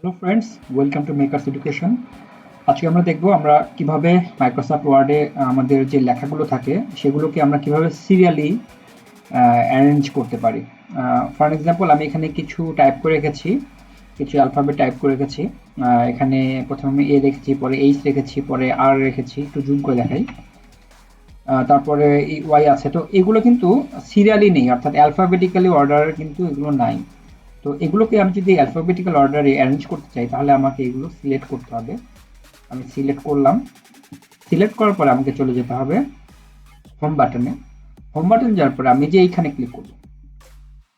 Hello friends, welcome to makers education. আজকে আমরা দেখব আমরা কিভাবে মাইক্রোসফট ওয়ার্ডে আমাদের যে লেখাগুলো থাকে সেগুলোকে আমরা কিভাবে সিরিয়ালি অ্যারেঞ্জ করতে পারি। ফর এক্সাম্পল, আমি এখানে কিছু টাইপ করে রেখেছি, কিছু অ্যালফাবেট টাইপ করে রেখেছি। এখানে প্রথমে আমি এ রেখেছি, পরে এইচ রেখেছি, পরে আর রেখেছি, একটু জুম করে দেখাই। তারপরে এই ওয়াই আছে, তো এগুলো কিন্তু সিরিয়ালি নেই, অর্থাৎ অ্যালফাবেটিক্যালি অর্ডার কিন্তু এগুলো নাই। তো এগুলোকে আমি যদি অ্যালফাবেটিক্যাল অর্ডারে অ্যারেঞ্জ করতে চাই তাহলে আমাকে এগুলো সিলেক্ট করতে হবে। আমি সিলেক্ট করলাম। সিলেক্ট করার পরে আমাকে চলে যেতে হবে হোম বাটনে। হোম বাটন যাওয়ার পরে আমি যে এইখানে ক্লিক করব,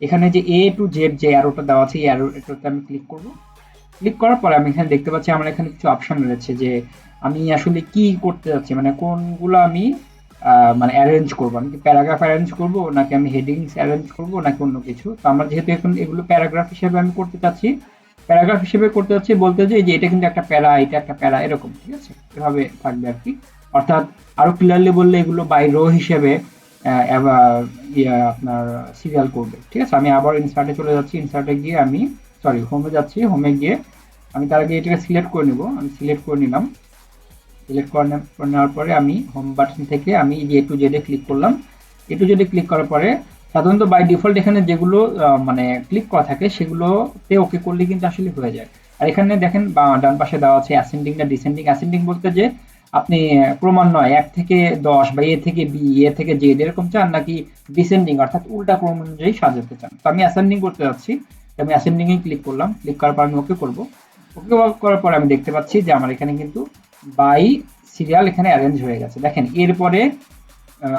এখানে যে এ টু জেড যে অ্যারোটা দেওয়া আছে এই অ্যারোটাতে আমি ক্লিক করব। ক্লিক করার পরে আমি এখানে দেখতে পাচ্ছি আমার এখানে কিছু অপশন রয়েছে যে আমি আসলে কি করতে যাচ্ছি, মানে কোনগুলো আমি মানে অ্যারেঞ্জ করবো। আমি কি প্যারাগ্রাফ অ্যারেঞ্জ করব, নাকি আমি হেডিংস অ্যারেঞ্জ করব, নাকি অন্য কিছু। তো আমার যেহেতু এখন এগুলো প্যারাগ্রাফ হিসেবে আমি করতে চাচ্ছি, প্যারাগ্রাফ হিসেবে করতে চাচ্ছি বলতে যে এটা কিন্তু একটা প্যারা, এটা একটা প্যারা, এরকম, ঠিক আছে, এভাবে থাকবে আর কি। অর্থাৎ আরো ক্লিয়ারলি বললে এগুলো বাই রো হিসেবে আপনার সিরিয়াল করবে, ঠিক আছে। আমি আবার ইনসার্টে চলে যাচ্ছি, ইনসার্টে গিয়ে আমি হোমে যাচ্ছি। হোমে গিয়ে আমি তার আগে এটাকে সিলেক্ট করে নিব। আমি সিলেক্ট করে নিলাম। সিলেক্ট করে নেওয়ার পরে আমি হোম বাটন থেকে আমি যে এ টু জেডে ক্লিক করলাম। এ টু জেডে ক্লিক করার পরে সাধারণত বাই ডিফল্ট এখানে যেগুলো মানে ক্লিক করা থাকে সেগুলোতে ওকে করলে কিন্তু আসলে হয়ে যায়। আর এখানে দেখেন ডান পাশে দেওয়া আছে অ্যাসেন্ডিং না ডিসেন্ডিং। অ্যাসেন্ডিং বলতে যে আপনি ক্রমান্বয়ে ১ থেকে ১০ বা এ থেকে বি, এ থেকে জেড এরকম চান, নাকি ডিসেন্ডিং অর্থাৎ উল্টা ক্রম অনুযায়ী সাজাতে চান। তো আমি অ্যাসেন্ডিং করতে যাচ্ছি। তো আমি অ্যাসেন্ডিং এ ক্লিক করলাম। ক্লিক করার পর আমি ওকে করব। ওকে করার পরে আমি দেখতে পাচ্ছি যে আমার এখানে কিন্তু বাই সিরিয়াল এখানে অ্যারেঞ্জ হয়ে গেছে। দেখেন এরপরে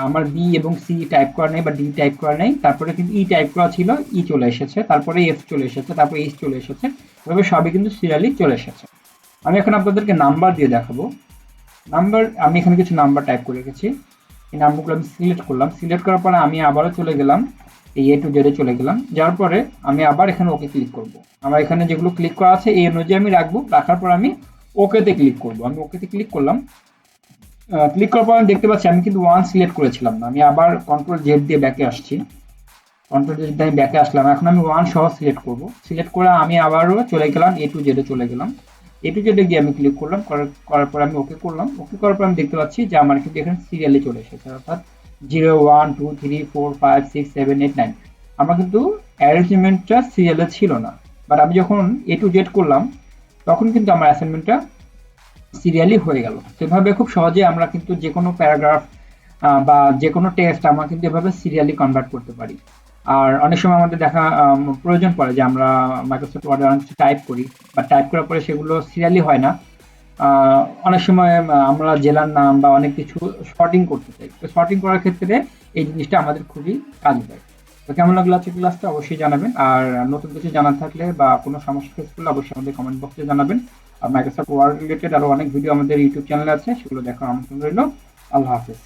আমার বি এবং সি টাইপ করা নেই বা ডি টাইপ করা নেই, তারপরে কিন্তু ই টাইপ করা ছিল, ই চলে এসেছে, তারপরে এফ চলে এসেছে, তারপরে এইচ চলে এসেছে। এভাবে সবই কিন্তু সিরিয়ালি চলে এসেছে। আমি এখন আপনাদেরকে নাম্বার দিয়ে দেখাবো। নাম্বার, আমি এখানে কিছু নাম্বার টাইপ করে রেখেছি। এই নাম্বারগুলো আমি সিলেক্ট করলাম। সিলেক্ট করার পরে আমি আবারও চলে গেলাম এই এ টু জেডে চলে গেলাম। যাওয়ার পরে আমি আবার এখানে ওকে ক্লিক করব। আমার এখানে যেগুলো ক্লিক করা আছে এই অনুযায়ী আমি রাখবো। রাখার পর আমি ওকেতে ক্লিক করব। আমি ওকেতে ক্লিক করলাম। ক্লিক করার পর আমি দেখতে পাচ্ছি আমি কিন্তু ওয়ান সিলেক্ট করেছিলাম না। আমি আবার কন্ট্রোল জেড দিয়ে ব্যাকে আসছি। কন্ট্রোল জেড দিয়ে আমি ব্যাকে আসলাম। এখন আমি ওয়ান সহ সিলেক্ট করব। সিলেক্ট করে আমি আবারও চলে গেলাম এ টু জেডে চলে গেলাম। এ টু জেডে গিয়ে আমি ক্লিক করলাম। করার পর আমি ওকে করলাম। ওকে করার পর আমি দেখতে পাচ্ছি যে আমার কিন্তু এখানে সিরিয়ালে চলে এসেছে, অর্থাৎ 0 1 2 3 4 5 6 7 8 9 আমার কিন্তু অ্যারেঞ্জমেন্টটা সিরিয়ালে ছিল না। বাট আমি যখন এ টু জেড করলাম তখন কিন্তু আমার অ্যাসাইনমেন্টটা সিরিয়ালি হয়ে গেল। সেভাবে খুব সহজে আমরা কিন্তু যে কোনো প্যারাগ্রাফ বা যে কোনো টেক্সট আমরা কিন্তু এভাবে সিরিয়ালি কনভার্ট করতে পারি। আর অনেক সময় আমাদের দেখা প্রয়োজন পড়ে যে আমরা মাইক্রোসফট ওয়ার্ডে অনেক কিছু টাইপ করি, বা টাইপ করার পরে সেগুলো সিরিয়ালি হয় না। অনেক সময় আমরা জেলার নাম বা অনেক কিছু শর্টিং করতে চাই। তো শর্টিং করার ক্ষেত্রে এই জিনিসটা আমাদের খুবই কাজে দেয়। তো কেমন লাগলো আজকের ক্লাসটা অবশ্যই জানাবেন। আর নতুন কিছু জানার থাকলে বা কোনো সমস্যা ফেস করলে অবশ্যই আমাদের কমেন্ট বক্সে জানাবেন। আর মাইক্রোসফট ওয়ার্ড রিলেটেড আরো অনেক ভিডিও আমাদের ইউটিউব চ্যানেলে আছে, সেগুলো দেখার আমন্ত্রণ রইল। আল্লাহ হাফেজ।